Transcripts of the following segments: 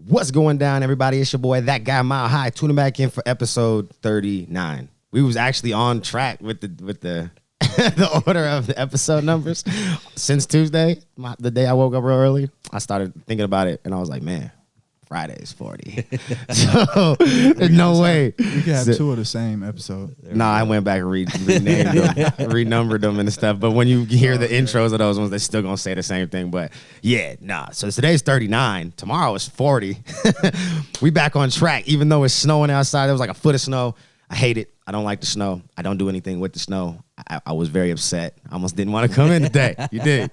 What's going down, everybody? It's your boy, That Guy Mile High, tuning back in for episode 39. We was actually on track with the the order of the episode numbers since Tuesday, the day I woke up real early. I started thinking about it, and I was like, man, Friday's 40. So there's no way. We could have two of the same episode. I went back and renamed them, renumbered them and stuff. But when you hear the intros of those ones, they're still going to say the same thing. But yeah, So today's 39. Tomorrow is 40. We back on track, even though it's snowing outside. There was like a foot of snow. I hate it. I don't like the snow. I don't do anything with the snow. I was very upset. I almost didn't want to come in today. You did.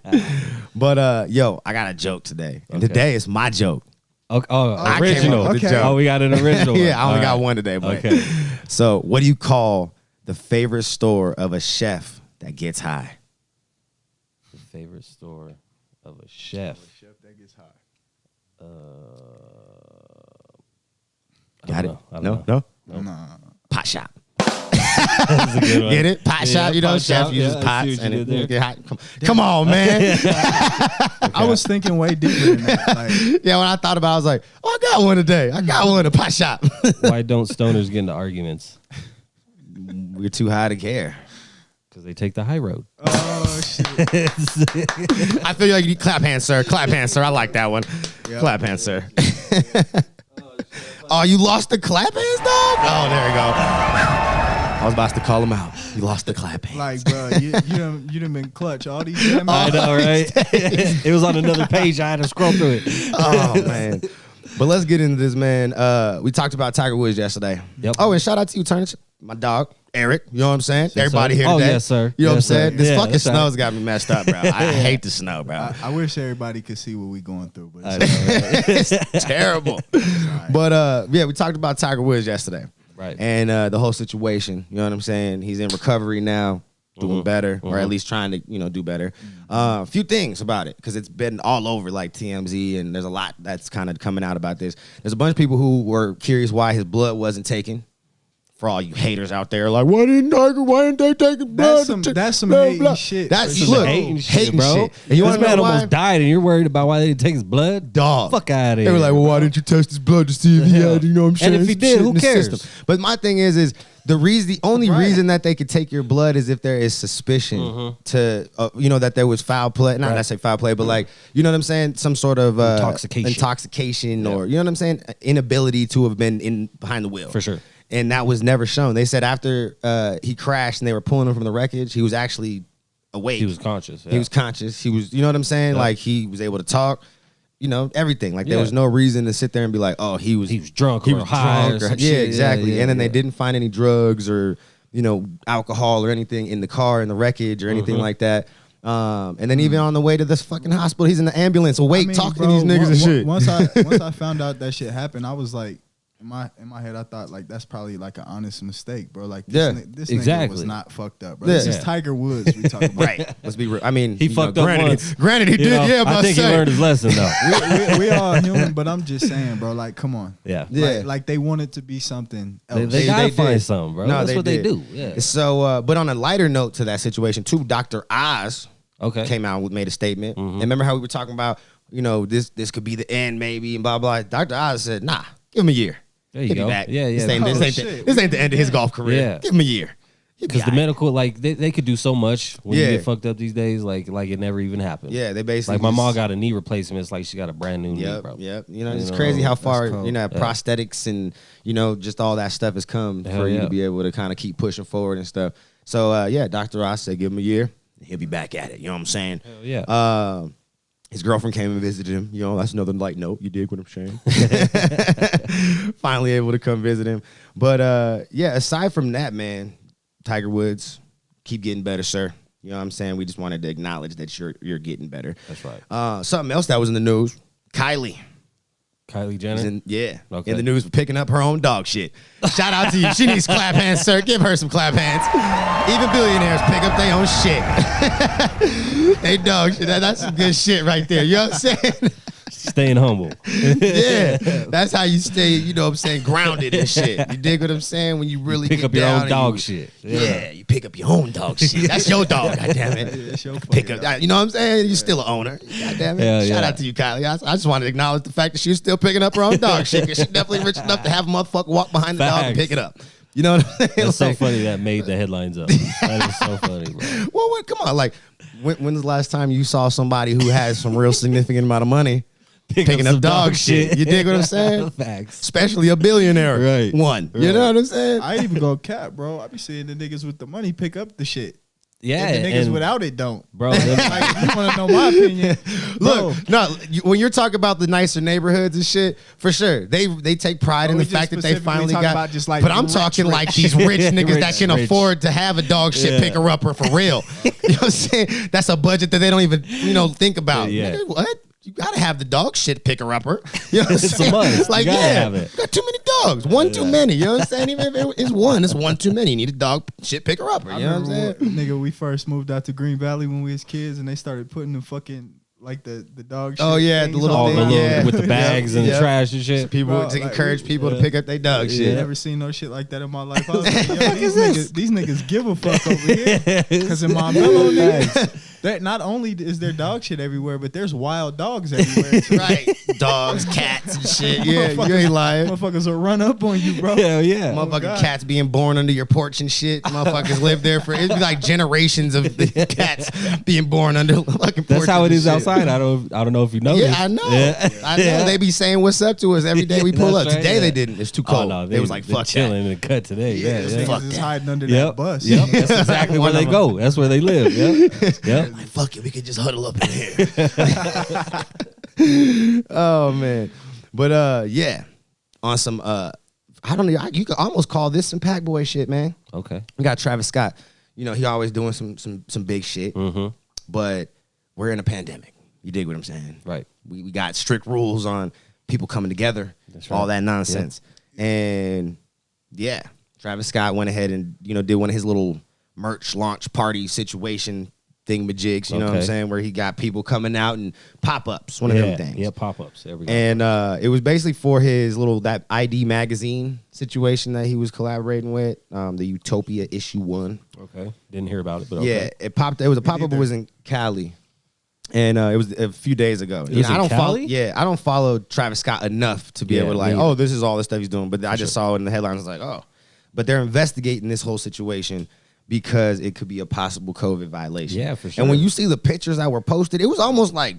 But, I got a joke today. And today is my joke. Original. Okay. Oh, we got an original. Yeah, I only got one today. But. Okay. So, what do you call the favorite store of a chef that gets high? The favorite store of a chef. A chef that gets high. Got it? No. Pot shop. That's a good one. Get it? Pot shop, chef uses pots and it get hot. Come on, man. I was thinking way deeper than that. Yeah, when I thought about it, I was like, I got one today. I got one at a pot shop. Why don't stoners get into arguments? We're too high to care. Because they take the high road. Oh, shit. I feel like you need clap hands, sir. Clap hands, sir. I like that one. Yep. Clap hands, sir. Oh, you lost the clap hands, dog? Oh, there you go. I was about to call him out. You lost the clap hands. Like, bro, you done been clutch all these damn I know, right? It was on another page. I had to scroll through it. Oh, man. But let's get into this, man. We talked about Tiger Woods yesterday. Yep. Oh, and shout out to you, Turnage, my dog, Eric. You know what I'm saying? Yes, everybody sir. here today. Oh, yes, sir. You know what I'm Yes, saying? sir. This Yeah, fucking snow's right. got me messed up, bro. I hate the snow, bro. I wish everybody could see what we going through, but I know, right? It's terrible. right. But, we talked about Tiger Woods yesterday. Right. And the whole situation, you know what I'm saying? He's in recovery now, doing better, or at least trying to, do better. A few things about it, because it's been all over like TMZ, and there's a lot that's kind of coming out about this. There's a bunch of people who were curious why his blood wasn't taken. For all you haters out there, like, why didn't they take his blood? That's some hating shit. That's Some hating shit, bro. And you This want to man know why? almost died, and you're worried about why they didn't take his blood? Dog. Fuck out of here. They were like, well, why didn't you test his blood to see if he had, you know what I'm saying? And if he did, shit who in the cares? system. But my thing is the only reason that they could take your blood is if there is suspicion to, that there was foul play. Not necessarily foul play, but like, you know what I'm saying? Some sort of intoxication or, you know what I'm saying? Inability to have been behind the wheel. For sure. And that was never shown. They said after he crashed and they were pulling him from the wreckage, he was actually awake. He was conscious. Yeah. He was conscious. He was, you know what I'm saying? Yeah. Like he was able to talk, everything. Like there was no reason to sit there and be like, oh, he was drunk or high or some shit. Yeah, exactly. Yeah, and then they didn't find any drugs or, alcohol or anything in the car, in the wreckage or anything like that. And then even on the way to this fucking hospital, he's in the ambulance awake talking to these niggas and shit. Once I found out that shit happened, I was like, in my head, I thought like that's probably like an honest mistake, bro. Like this nigga was not fucked up, bro. This is Tiger Woods we talking about. Right. Let's be real. I mean, he fucked up once. Granted, he did. Yeah, but I think he learned his lesson though. we all human, but I'm just saying, bro. Like, come on. Yeah. Like they wanted to be something else. They gotta find something, bro. No, that's what did. they do. Yeah. So, but on a lighter note to that situation, too, Dr. Oz came out made a statement. And remember how we were talking about, this could be the end, maybe, and blah blah. Dr. Oz said, nah, give him a year. There you go. Back. Yeah, yeah. This ain't the end of his golf career. Yeah. Give him a year. Because the medical, like, they could do so much when you get fucked up these days, like it never even happened. Yeah, they basically like my mom got a knee replacement. It's like she got a brand new knee, bro. Yep. It's crazy how far prosthetics and just all that stuff has come for you to be able to kind of keep pushing forward and stuff. So Dr. Ross said give him a year, he'll be back at it. You know what I'm saying? Hell yeah. His girlfriend came and visited him. That's another light note. You dig what I'm saying? Finally able to come visit him. But aside from that, man, Tiger Woods, keep getting better, sir. You know what I'm saying? We just wanted to acknowledge that you're getting better. That's right. Something else that was in the news, Kylie Jenner? in the news for picking up her own dog shit. Shout out to you. She needs clap hands, sir. Give her some clap hands. Even billionaires pick up their own shit. Hey, dog shit. That's some good shit right there. You know what I'm saying? Staying humble. Yeah, that's how you stay, you know what I'm saying, grounded and shit. You dig what I'm saying? When you really pick get up your down own dog shit. Yeah, you pick up your own dog shit. That's your dog, goddammit. It's your Pick up, you know what I'm saying? You're still an owner. Goddammit. Shout out to you, Kylie. I just wanted to acknowledge the fact that she was still picking up her own dog shit, because she's definitely rich enough to have a motherfucker walk behind the dog and pick it up. You know what I'm saying? That's so funny that made the headlines up. That is so funny, bro. Well, come on. Like, when's the last time you saw somebody who has some real significant amount of money picking up dog shit? You dig what I'm saying? Facts. Especially a billionaire. Right. One. Right. You know what I'm saying? I even go cap, bro. I be seeing the niggas with the money pick up the shit. Yeah, and the niggas without it don't. Bro, like, you want to know my opinion? Look, no, when you're talking about the nicer neighborhoods and shit, for sure, they take pride in the fact that they finally got. Just like but I'm talking like these rich niggas that can afford to have a dog shit picker upper for real. You know what I'm saying? That's a budget that they don't even think about. Yeah. Nigga, what? You gotta have the dog shit picker upper. You know what I'm It's saying? a must. Like, you gotta yeah, have it. got too many dogs. One too many. You know what I'm saying? Even if it's one too many. You need a dog shit picker upper. You know what I'm saying? Nigga, we first moved out to Green Valley when we was kids, and they started putting the fucking like the dog shit. Oh yeah, the little thing, with the bags and the trash and shit. So people to encourage people to pick up their dog shit. Never seen no shit like that in my life. I was like, yo, these niggas give a fuck over here. Because in my mellow niggas, that not only is there dog shit everywhere, but there's wild dogs everywhere. Right. Dogs, cats and shit. Yeah, you ain't lying. Motherfuckers will run up on you, bro. Hell yeah. Motherfucking cats being born under your porch and shit. Motherfuckers live there for, it'd be like generations of the cats being born under fucking porches. That's how it is shit. outside. I don't know if you know. Yeah, I know. Yeah. I know. They be saying what's up to us every day we pull up. Right, today they didn't. It's too cold. Oh, no, they was like, fuck chilling that. in the cut today. Yeah, fuck niggas is that. hiding under that bus. Yep. That's exactly where they go. That's where they live. Yep. Like, fuck it, we could just huddle up in here. Oh man. But yeah. On some I don't know, you could almost call this some Pac Boy shit, man. Okay. We got Travis Scott. You know, he always doing some big shit. Mm-hmm. But we're in a pandemic. You dig what I'm saying? Right. We got strict rules on people coming together, all that nonsense. Yep. And yeah, Travis Scott went ahead and, did one of his little merch launch party situation thingamajigs, you know what I'm saying, where he got people coming out and pop-ups, one of them things. Yeah, pop-ups. And it was basically for his that ID magazine situation that he was collaborating with, the Utopia issue 1. Okay. Didn't hear about it, but okay. Yeah, it was a pop-up. It was in Cali. And it was a few days ago. I don't follow Travis Scott enough to be able to this is all the stuff he's doing. But I just saw it in the headlines. I was like, oh. But they're investigating this whole situation because it could be a possible COVID violation. Yeah, for sure. And when you see the pictures that were posted, it was almost like,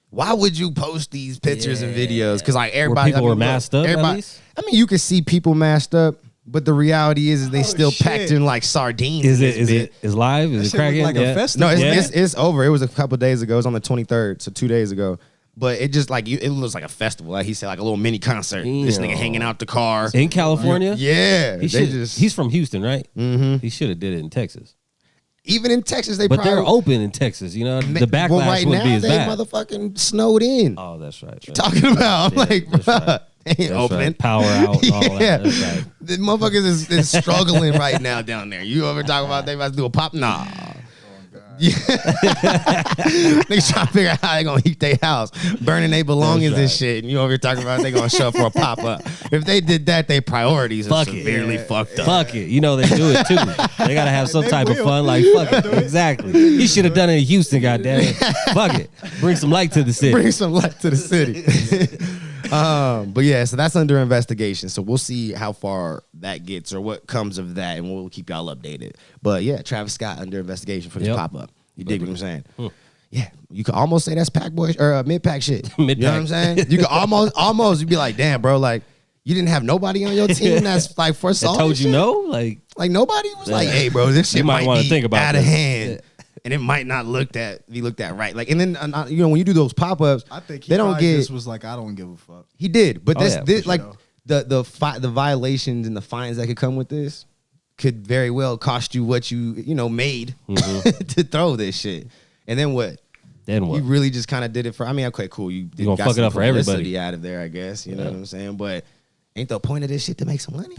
why would you post these pictures and videos? Because like everybody, were masked up. At least? I mean, you can see people masked up. But the reality is they still packed in like sardines. Is it live? Is it cracking? Like a festival? No, it's over. It was a couple of days ago. It was on the 23rd, so 2 days ago. But it just it looks like a festival. Like he said, like a little mini concert. Damn. This nigga hanging out the car in California. Yeah, he's from Houston, right? Mm-hmm. He should have did it in Texas. Even in Texas, they're open in Texas. The backlash wouldn't be as bad. Motherfucking snowed in. Oh, that's right. Talking about, I'm like, bro. Right. Ain't open. Right. Power out. All that. That's right. The motherfuckers is struggling right now down there. You ever talk about they about to do a pop? Nah. Yeah. They trying to figure out how they gonna heat their house, burning their belongings and shit. And you over here talking about they gonna show up for a pop up. If they did that, their priorities are severely fucked up. Fuck it. They do it too. They gotta have some type of fun. Like fuck it. Exactly. He should have done it in Houston. Goddamn it. Fuck it. Bring some light to the city. But yeah, so that's under investigation. So we'll see how far that gets or what comes of that, and we'll keep y'all updated. But yeah, Travis Scott under investigation for this pop up. You dig what I'm saying? Yeah, you could almost say that's Pac Boy or mid-pack shit. You know what I'm saying? You could almost you'd be like, damn, bro, like you didn't have nobody on your team that's like for salt. I told you no, like nobody was like, hey, bro, this shit might be think about out of hand. And it might not be looked at right. Like, and then when you do those pop-ups, I think they don't get. Just was like, I don't give a fuck. He did, but this like sure. the violations and the fines that could come with this could very well cost you what you made to throw this shit. And then what? You really just kind of did it for. I mean, okay, cool. You gonna fuck it up for everybody out of there, I guess. You know what I'm saying, but. Ain't the point of this shit to make some money?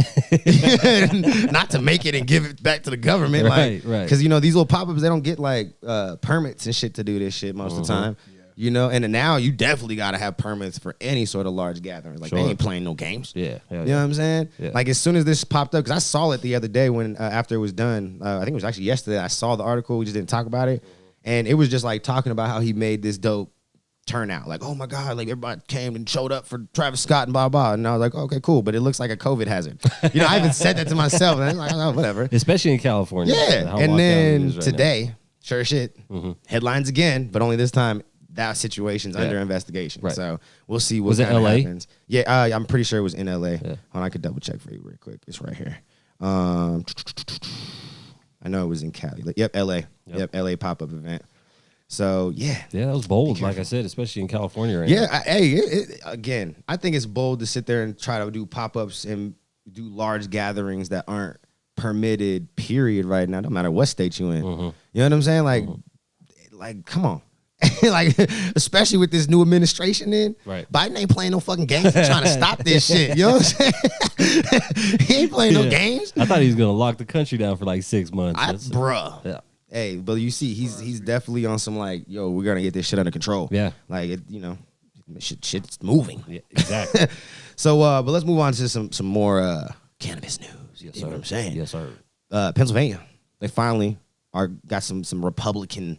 Not to make it and give it back to the government. Right. Because, these little pop-ups, they don't get, like, permits and shit to do this shit most of the time. Yeah. You know, and now you definitely got to have permits for any sort of large gatherings. Like, they ain't playing no games. Yeah. You know what I'm saying? Yeah. Like, as soon as this popped up, because I saw it the other day when, after it was done, I think it was actually yesterday, I saw the article. We just didn't talk about it. And it was just like talking about how he made this dope turnout. Like, oh my God, like everybody came and showed up for Travis Scott and blah, blah. And I was like, okay, cool. But it looks like a COVID hazard. You know, I even said that to myself. And I was like, oh, whatever. Especially in California. Yeah. And then today, sure shit, headlines again, but only this time, that situation's under investigation. Right. So we'll see what kind of happens. Yeah, I'm pretty sure it was in LA. Yeah. Hold on, I could double check for you real quick. It's right here. I know it was in Cali. Yep, LA. Yep, LA pop-up event. So, yeah. Yeah, that was bold, like I said, especially in California right now. Again, I think it's bold to sit there and try to do pop-ups and do large gatherings that aren't permitted, period, right now, no matter what state you in. You know what I'm saying? Like, come on. Like, especially with this new administration in, Biden ain't playing no fucking games. He's trying to stop this shit. You know what I'm saying? He ain't playing no games. I thought he was gonna lock the country down for like 6 months. Bruh. Yeah. Hey, but you see, he's definitely on some like, yo, we're gonna get this shit under control. Yeah. Like, you know, shit's moving. Yeah, exactly. So, but let's move on to some more cannabis news. Yes, you know what I'm saying? Yes, sir. Pennsylvania, they finally got some Republican,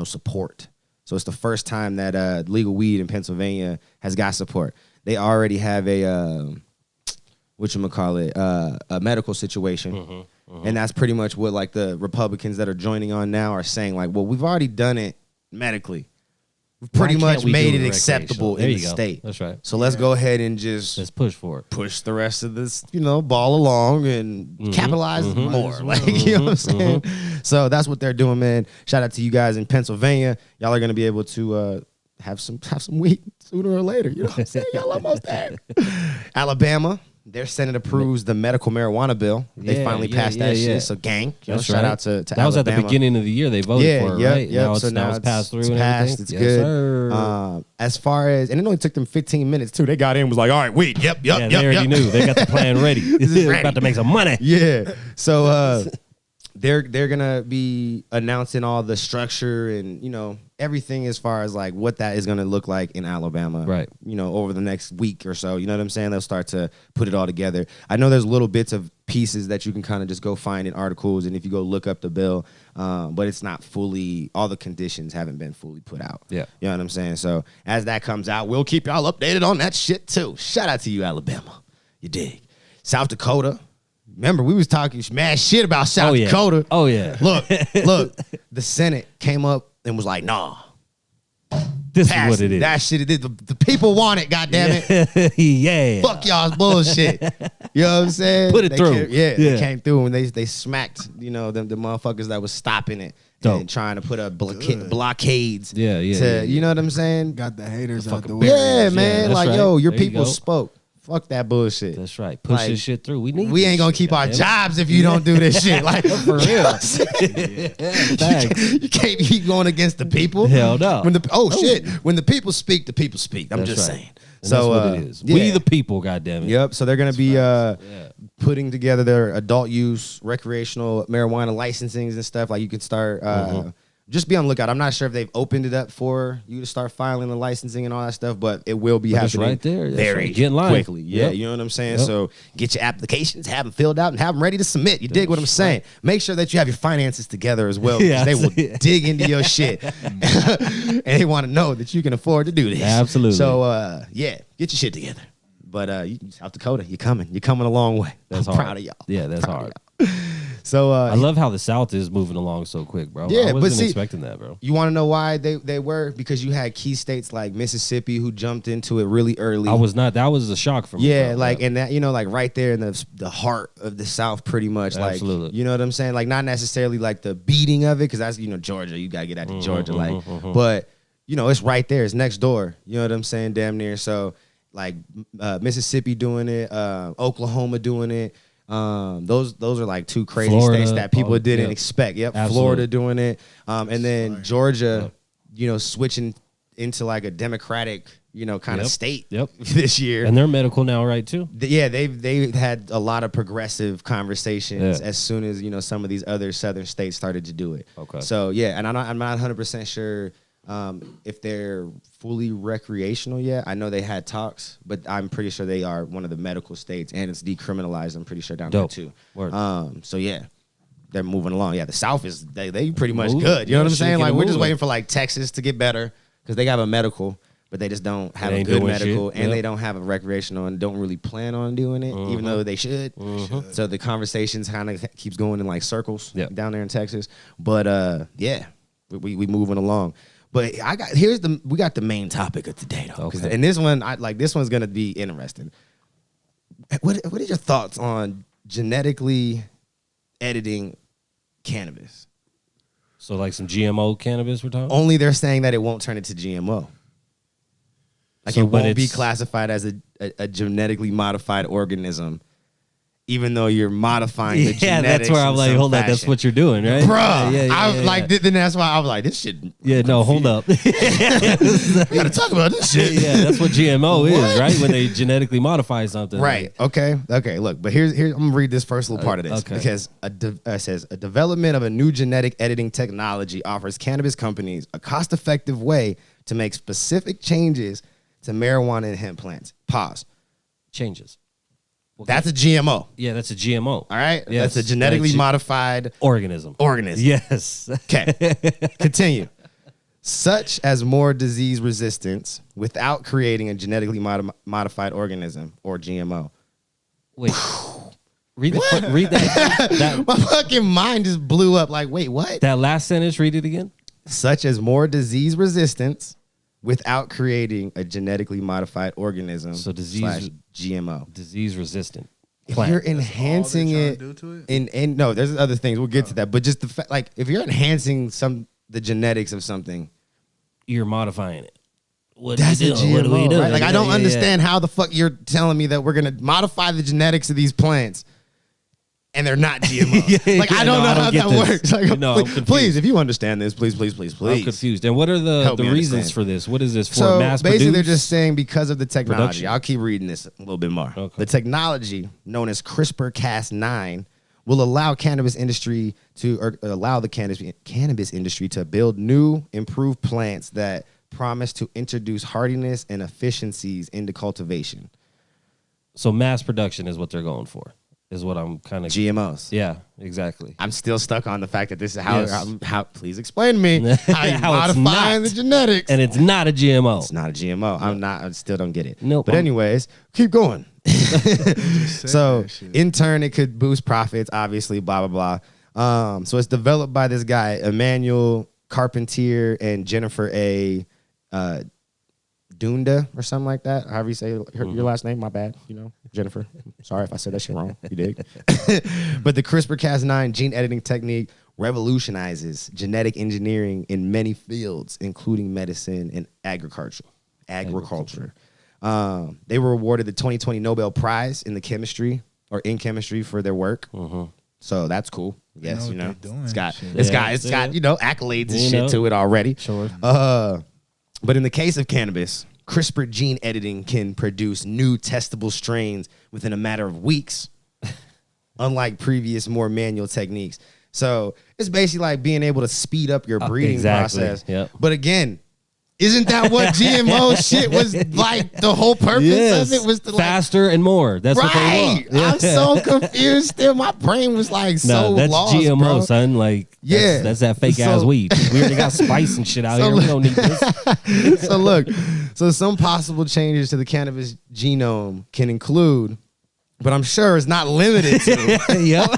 support. So it's the first time that legal weed in Pennsylvania has got support. They already have a a medical situation, and that's pretty much what like the Republicans that are joining on now are saying. Like, well, we've already done it medically. We've pretty much made it acceptable in the state. That's right. So let's go ahead and let's push for it. Push the rest of this, ball along and capitalize more. Like, you know what I'm saying? So that's what they're doing, man. Shout out to you guys in Pennsylvania. Y'all are gonna be able to have some weed sooner or later. You know what I'm saying? Y'all almost there. Alabama. Their Senate approves the medical marijuana bill. They finally passed that shit. So, gang, shout out to that Alabama. Was at the beginning of the year they voted for it, right? Yeah, Now it's passed through. It's passed. It's good. As far as, and it only took them 15 minutes too. They got in, was like, all right, weed. Yep. They already knew. They got the plan ready. They're about to make some money. Yeah. So they're gonna be announcing all the structure and everything as far as like what that is gonna look like in Alabama, right? Over the next week or so. You know what I'm saying? They'll start to put it all together. I know there's little bits of pieces that you can kind of just go find in articles, and if you go look up the bill, but it's not fully. All the conditions haven't been fully put out. Yeah, you know what I'm saying. So as that comes out, we'll keep y'all updated on that shit too. Shout out to you, Alabama. You dig? South Dakota. Remember, we was talking mad shit about South Dakota. Oh, yeah. Look, the Senate came up and was like, nah. This is what it is. That shit, the people want it, goddammit. Yeah. Fuck y'all's bullshit. You know what I'm saying? Put it through. They came through and they smacked, the motherfuckers that was stopping it. Dope. And trying to put up blockades. Yeah. You know what I'm saying? Got the haters out the way. Yeah, man. Like, right. Your people spoke. Fuck that bullshit. That's right. Push this shit through. We ain't gonna keep our jobs if you don't do this shit. Like, for real. You can't keep going against the people. Hell no. When the people speak, the people speak. I'm just saying. And so that's what it is. We the people, goddammit. Yep. So they're gonna be putting together their adult use, recreational marijuana licensings and stuff. Like, you can start. Just be on the lookout. I'm not sure if they've opened it up for you to start filing the licensing and all that stuff, but it will be happening right there. very quickly. Yeah, you know what I'm saying? Yep. So get your applications, have them filled out, and have them ready to submit. You dig what I'm saying? Make sure that you have your finances together as well, because they will dig into your shit. And they want to know that you can afford to do this. Absolutely. So, get your shit together. But South Dakota, you're coming a long way. That's I'm proud of y'all. Yeah, that's hard. So I love how the South is moving along so quick, bro. Yeah, I wasn't expecting that, bro. You want to know why they were? Because you had key states like Mississippi who jumped into it really early. That was a shock for me. Yeah, bro. And that, like right there in the heart of the South, pretty much. Absolutely. Like, you know what I'm saying? Like, not necessarily like the beating of it, because that's, Georgia. You got to get out to Georgia. But, it's right there. It's next door. You know what I'm saying? Damn near. So, like, Mississippi doing it, Oklahoma doing it. Those are like two crazy Florida, states that people didn't expect. Yep, absolutely. Florida doing it, and then Georgia, switching into like a Democratic, kind of state. Yep. This year, and they're medical now, right? Too. They've had a lot of progressive conversations as soon as some of these other southern states started to do it. Okay. So and I'm not 100% sure If they're fully recreational yet, I know they had talks, but I'm pretty sure they are one of the medical states, and it's decriminalized. I'm pretty sure down there too. So yeah, they're moving along. Yeah, the South is they pretty much good. You know what I'm saying? Like we're just waiting for like Texas to get better because they have a medical, but they just don't have a good medical, and they don't have a recreational, and don't really plan on doing it, even though they should. So the conversations kind of keeps going in like circles down there in Texas. But yeah, we moving along. But we got the main topic of today though, and this one this one's gonna be interesting. What are your thoughts on genetically editing cannabis? So like some GMO cannabis we're talking? Only they're saying that it won't turn into GMO. Like it won't be classified as a genetically modified organism, even though you're modifying the genetics. Yeah, that's where I'm like, hold on, that's what you're doing, right? Bruh, then that's why I was like, this shit. Yeah, no, hold up. We gotta talk about this shit. Yeah, that's what GMO is, right? When they genetically modify something. Right. Okay. Look, but here's I'm gonna read this first little part of this because it says a development of a new genetic editing technology offers cannabis companies a cost-effective way to make specific changes to marijuana and hemp plants. Pause. Changes. Okay. That's a GMO. Yeah, that's a GMO. All right? Yes. That's a genetically modified organism. Yes. Okay. Continue. Such as more disease resistance without creating a genetically modified organism or GMO. Wait. Read that. My fucking mind just blew up. Like, wait, what? That last sentence, read it again. Such as more disease resistance without creating a genetically modified organism. So GMO. Disease resistant. If you're enhancing it, and no, there's other things. We'll get to that. But just the fact, like, if you're enhancing the genetics of something, you're modifying it. That's a GMO, what do we do? Right? Like, I don't understand how the fuck you're telling me that we're gonna modify the genetics of these plants, and they're not GMO. Like, I don't know how that works. Like, please, if you understand this, please. I'm confused. And what are the reasons for this? What is this for? So mass basically, produced? they're just saying because of the technology. Production. I'll keep reading this a little bit more. Okay. The technology known as CRISPR-Cas9 will allow the cannabis industry to build new, improved plants that promise to introduce hardiness and efficiencies into cultivation. So mass production is what they're going for. Is what I'm kind of GMOs. Yeah, exactly. I'm still stuck on the fact that this is how please explain to me how you modifying the genetics. And it's not a GMO. It's not a GMO. I still don't get it. Nope. But anyways, keep going. So in turn, it could boost profits, obviously, blah, blah, blah. So it's developed by this guy, Emmanuel Carpentier and Jennifer A. Dunda or something like that. However you say your last name, my bad. Jennifer. Sorry if I said that shit wrong. You dig? But the CRISPR-Cas9 gene editing technique revolutionizes genetic engineering in many fields, including medicine and agriculture. They were awarded the 2020 Nobel Prize in chemistry for their work. So that's cool. Yes, it's got accolades and shit to it already. Sure. But in the case of cannabis, CRISPR gene editing can produce new testable strains within a matter of weeks, unlike previous more manual techniques. So it's basically like being able to speed up your breeding process. Yep. But again, isn't that what GMO shit was like? The whole purpose of it was to faster and more. That's what they want. Yeah. I'm so confused still. My brain was like that's lost, GMO, bro. Son. Like, that's that fake ass weed. We already got spice and shit out here. We don't need this. So look, some possible changes to the cannabis genome can include, but I'm sure it's not limited to. Yep.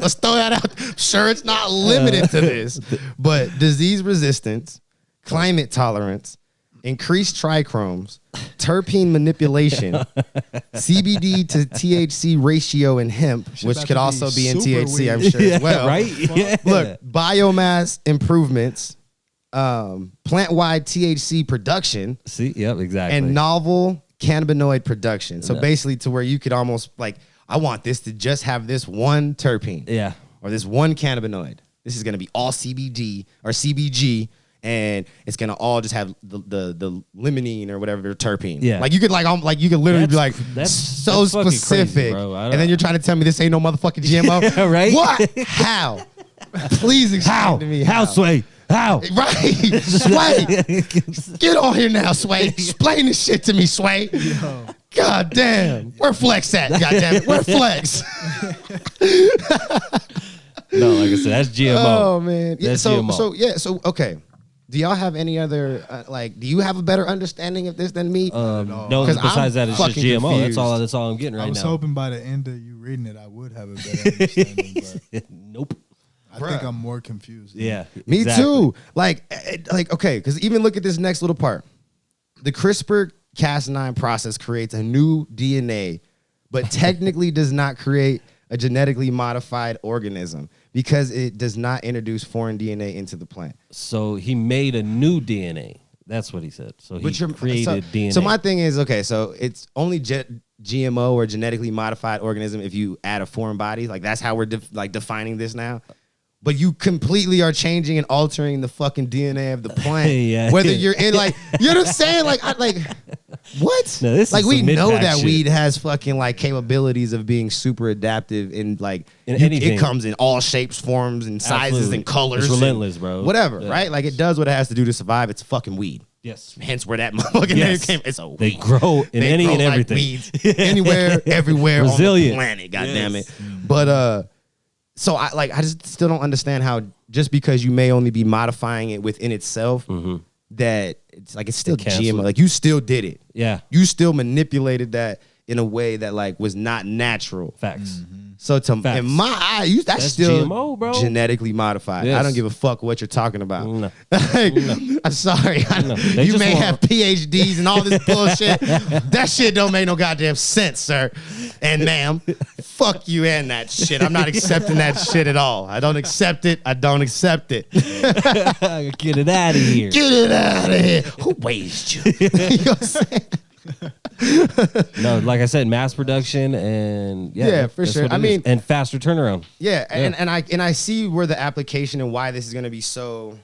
Let's throw that out. I'm sure it's not limited to this, but disease resistance, climate tolerance, increased trichromes, terpene manipulation, CBD to THC ratio in hemp, which could also be in THC, weird. I'm sure, as well. Right? Yeah. Look, biomass improvements, plant-wide THC production. See, yep, exactly. And novel cannabinoid production. So basically to where you could almost I want this to just have this one terpene. Yeah. Or this one cannabinoid. This is going to be all CBD or CBG. And it's gonna all just have the limonene or whatever terpene. Yeah, like you could literally be like that's specific, crazy, bro. And then you're trying to tell me this ain't no motherfucking GMO, right? What? How? Please explain to me how Sway. How? Right. Sway. Get on here now, Sway. Explain this shit to me, Sway. Yo. God damn. Where Flex at? God damn it. Where Flex? No, like I said, that's GMO. Oh, man. Yeah, That's so, GMO. so, okay. Do y'all have any other, do you have a better understanding of this than me? No, 'Cause besides I'm that, it's just fucking GMO. confused. That's all I'm getting right I was now. hoping by the end of you reading it, I would have a better understanding, but Nope. I think I'm more confused. Yeah. Me exactly. too. Like, okay, because even look at this next little part. The CRISPR-Cas9 process creates a new DNA, but technically does not create a genetically modified organism because it does not introduce foreign DNA into the plant. So he made a new DNA. That's what he said. So he created DNA. So my thing is, okay, so it's only GMO or genetically modified organism if you add a foreign body. Like, that's how we're defining this now. But you completely are changing and altering the fucking DNA of the plant. Yeah. Whether you're in, like, you know what I'm saying? Like, what? No, this like, is we some know mid-pack that shit. weed has fucking, like, capabilities of being super adaptive and, like, anything. it comes in all shapes, forms, and sizes Absolutely. and colors. It's and relentless, bro. Whatever, Yeah. right? Like, it does what it has to do to survive. It's fucking weed. Yes. Hence where that motherfucking name Yes. came. It's a weed. They grow in They any grow and like everything. weeds anywhere, everywhere Resilient. on the planet. God Yes. damn it. But so I just still don't understand how just because you may only be modifying it within itself, that it's like it's still cancel GMO. it. Like, you still did it. Yeah. You still manipulated that in a way that, like, was not natural. Facts. So to Facts. in my eyes, that's still GMO, bro. genetically modified. Yes. I don't give a fuck what you're talking about. No. Like, I'm sorry. They You just may want- have PhDs and all this bullshit. That shit don't make no goddamn sense, sir. And ma'am, fuck you and that shit. I'm not accepting that shit at all. I don't accept it. I don't accept it. Get it out of here. Get it out of here. Who raised you? You know what I'm saying? No, like I said, mass production and Yeah, for that's sure. what it I is. mean- and faster turnaround. Yeah, and I see where the application and why this is going to be so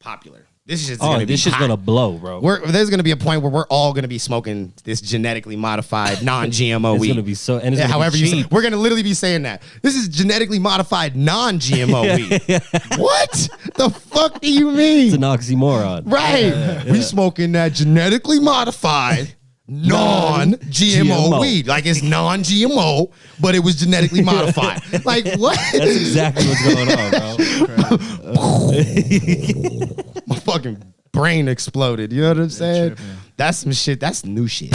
popular. This is just going to be This shit's hot. gonna blow, bro. There's going to be a point where we're all going to be smoking this genetically modified non-GMO It's weed. gonna be so, and it's Yeah, gonna however be you say, cheap. we're going to literally be saying that. This is genetically modified non-GMO weed. What the fuck do you mean? It's an oxymoron. Right. We smoking that genetically modified non-GMO GMO. weed. Like, it's non-GMO, but it was genetically modified. Like, what? That's exactly what's going on, bro. My fucking brain exploded. You know what I'm saying? tripping. That's some shit. That's new shit.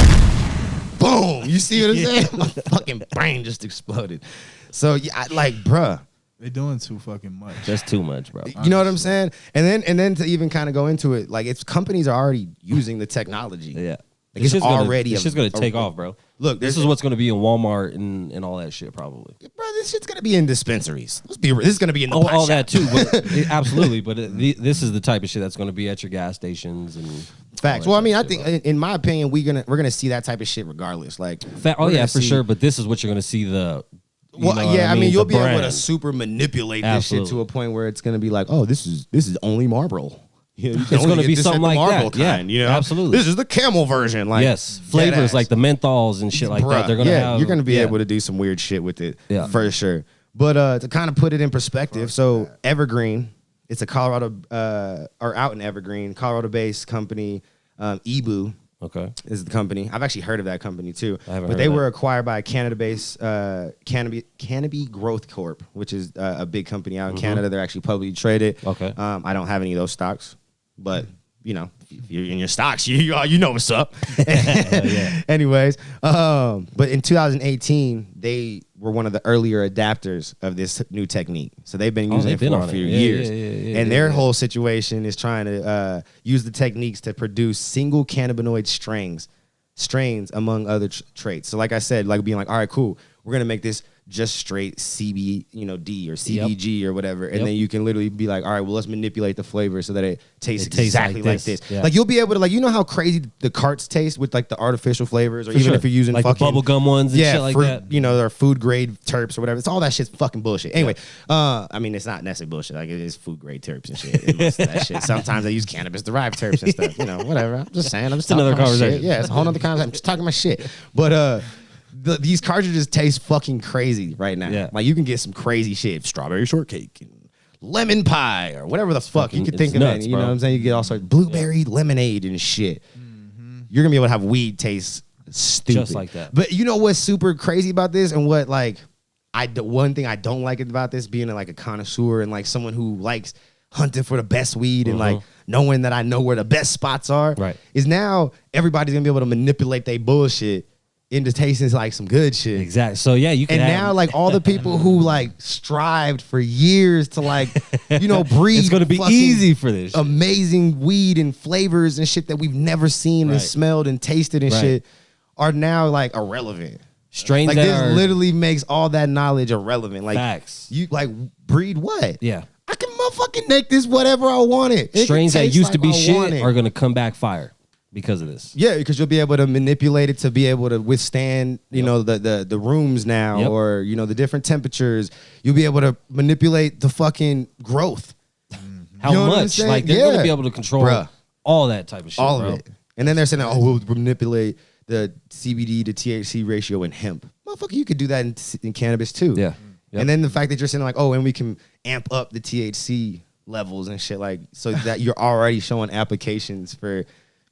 Boom. You see what I'm saying? My fucking brain just exploded. So, yeah, bruh. They're doing too fucking much. That's too much, bro. You know what I'm saying? And then to even kind of go into it, like, it's companies are already using the technology. Yeah. Like, it's already This shit's gonna take off, bro. Look, This is what's gonna be in Walmart and all that shit, probably. bro, this shit's gonna be in dispensaries. This is gonna be in the Oh, pot all shop. that too, but absolutely. But this is the type of shit that's gonna be at your gas stations and Facts. all Well, I that mean, I shit, think, bro. in my opinion, we're gonna see that type of shit regardless. Like, Oh we're yeah, gonna for see- sure. But this is what you're gonna see the. you Well, know what yeah, I mean, you'll the be able to brand. super manipulate this Absolutely. shit to a point where it's gonna be like, oh, this is only Marlboro. Yeah, you can It's only gonna get be this something at the like Marlboro that. Yeah, kind, you know? absolutely. This is the camel version. Like, Yes, flavors deadass. like the menthols and shit like that. They're gonna have. you're gonna be yeah. able to do some weird shit with it, Yeah. for sure. But to kind of put it in perspective, so Evergreen, it's a Colorado or out in Evergreen, Colorado-based company. Ebu Okay. is the company. I've actually heard of that company too. I haven't But heard they of were that. acquired by a Canada-based Cannabis Growth Corp, which is a big company out in Canada. They're actually publicly traded. Okay. I don't have any of those stocks, but you know, if you're in your stocks, you know what's up. Anyways, but in 2018, they were one of the earlier adapters of this new technique. So they've been using they've it been for on a it. few Yeah, years. yeah, And their whole situation is trying to use the techniques to produce single cannabinoid strains among other traits. So like I said, like being like, all right, cool, we're gonna make this just straight CB, D or CBG or whatever, and Yep. then you can literally be like, all right, well, let's manipulate the flavor so that it tastes It tastes exactly like like this. this. Yeah. Like, you'll be able to, like, you know how crazy the carts taste with like the artificial flavors, or For even sure. if you're using like fucking the bubblegum ones and shit like fruit, that. or food grade terps or whatever. It's all that shit's fucking bullshit. Anyway, I mean, it's not necessarily bullshit. Like, it is food grade terps and shit. And most of that shit. Sometimes I use cannabis derived terps and stuff. Whatever. I'm just saying. I'm just another talking my conversation. shit. Yeah, it's a whole other conversation. I'm just talking my shit. But these cartridges taste fucking crazy right now. Yeah. Like, you can get some crazy shit, strawberry shortcake and lemon pie or whatever the fuck you could think of nuts, it. You know bro. what I'm saying? You get all sorts of blueberry lemonade and shit. You're gonna be able to have weed taste stupid. Just like that. But you know what's super crazy about this and what like one thing I don't like about this being like a connoisseur and like someone who likes hunting for the best weed and like knowing that I know where the best spots are is now everybody's gonna be able to manipulate their bullshit into tasting like some good shit. Exactly. So yeah, you can. And now like all the people who like strived for years to like, you know, breed. It's gonna be easy for this. Amazing weed and flavors and shit that we've never seen and smelled and tasted and shit are now like irrelevant. Strains like that this are literally makes all that knowledge irrelevant. Like facts. You like breed what? Yeah. I can motherfucking make this whatever I want it. Strains that used to be shit are are gonna come back fire because of this. Yeah, because you'll be able to manipulate it to be able to withstand, you know, the rooms now or, you know, the different temperatures. You'll be able to manipulate the fucking growth. How You know what I'm much? saying? Like they're gonna be able to control all that type of shit. All bro. of it. And then they're saying, oh, we'll manipulate the CBD to THC ratio in hemp. Motherfucker, you could do that in cannabis too. Yeah. Yep. And then the fact that you're saying like, oh, and we can amp up the THC levels and shit, like, so that you're already showing applications for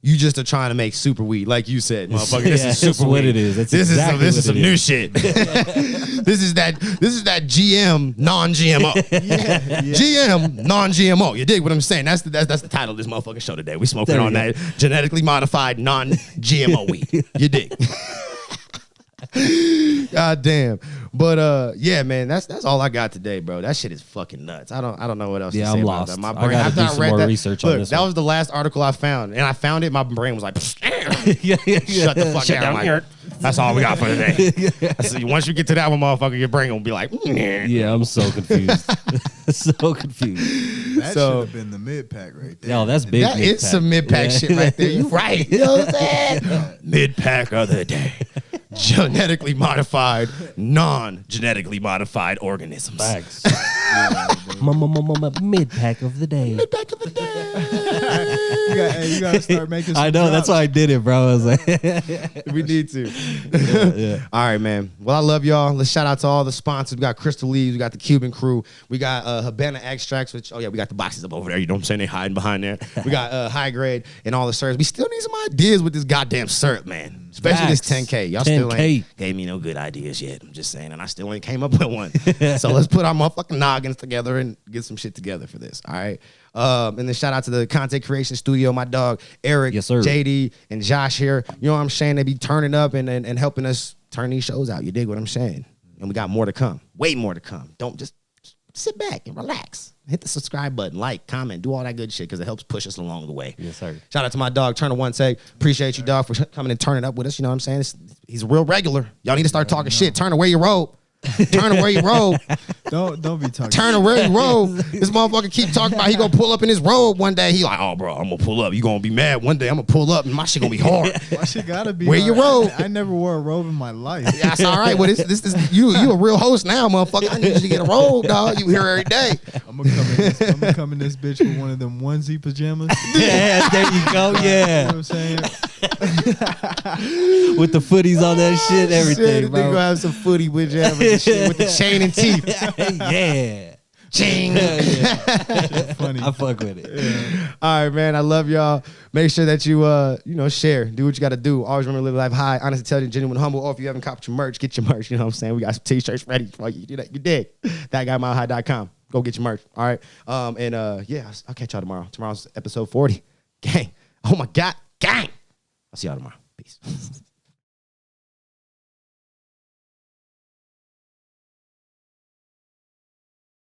you just are trying to make super weed, like you said, motherfucker. This is super what weed. it is. That's this exactly is some new is. shit. This is that GM non-GMO. GM non-GMO. You dig what I'm saying? That's the title of this motherfucking show today. We smoking on that genetically modified non-GMO weed. You dig? God damn. But yeah, man, that's all I got today, bro. That shit is fucking nuts. I don't know what else to say I'm about lost. that. My I brain, gotta after do I some read more that, research on look, this that one. was the last article I found. And I found it, my brain was like, yeah. shut the fuck down. Like, that's all we got for today. So once you get to that one, motherfucker, your brain gonna be like, yeah, I'm so confused. So confused. That should have been the mid pack right there. Yo, that's big. that is some mid-pack shit right there. You right. You know what I'm saying? Mid-pack of the day. Genetically modified, non-genetically modified organisms. Facts. Mid pack of the day. Mid-pack of the day. You gotta start making some I know, that's drops. why I did it, bro. I was like, We need to. yeah. All right, man. Well, I love y'all. Let's shout out to all the sponsors. We got Crystal Leaves. We got the Cuban Crew. We got Habana Extracts, which, we got the boxes up over there. You know what I'm saying? They hiding behind there. We got High Grade and all the syrups. We still need some ideas with this goddamn syrup, man. Especially this Facts. 10K. Y'all still 10K. ain't gave me no good ideas yet. I'm just saying. And I still ain't came up with one. So let's put our motherfucking noggins together and get some shit together for this. All right. And then shout out to the content creation studio, my dog Eric, Yes, sir. JD, and Josh here. You know what I'm saying? They be turning up and helping us turn these shows out. You dig what I'm saying? And we got more to come. Way more to come. Don't just sit back and relax. Hit the subscribe button, like, comment, do all that good shit because it helps push us along the way. Yes, sir. Shout out to my dog, Turner One Take. Appreciate you, dog, for coming and turning up with us. You know what I'm saying? He's a real regular. Y'all need to start talking shit. Turner, wear your robe. Turner, wear your robe. Don't be talking. Turner, wear your robe. This motherfucker keep talking about he gonna pull up in his robe one day. He like, oh, bro, I'm gonna pull up. You gonna be mad one day. I'm gonna pull up and my shit gonna be hard. My shit gotta be. Wear your robe. I never wore a robe in my life. Yeah, that's all right. Well, this is you a real host now, motherfucker. I need you to get a robe, dog. You here every day. I'm gonna come in this bitch with one of them onesie pajamas. Yeah, there you go. You know Yeah. what I'm saying? With the footies on that shit, everything, Shit, bro. They gonna have some footy with shit with the chain and teeth. Yeah. Ching. Funny. I fuck with it. All right, man. I love y'all. Make sure that you share. Do what you got to do. Always remember to live life high, honest, intelligent, genuine, humble. Or if you haven't copped your merch, get your merch. You know what I'm saying? We got some t-shirts ready for you. You dig? thatguymilehigh.com. Go get your merch. All right. I'll catch y'all tomorrow. Tomorrow's episode 40. Gang. Oh my God. Gang. I'll see y'all tomorrow. Peace.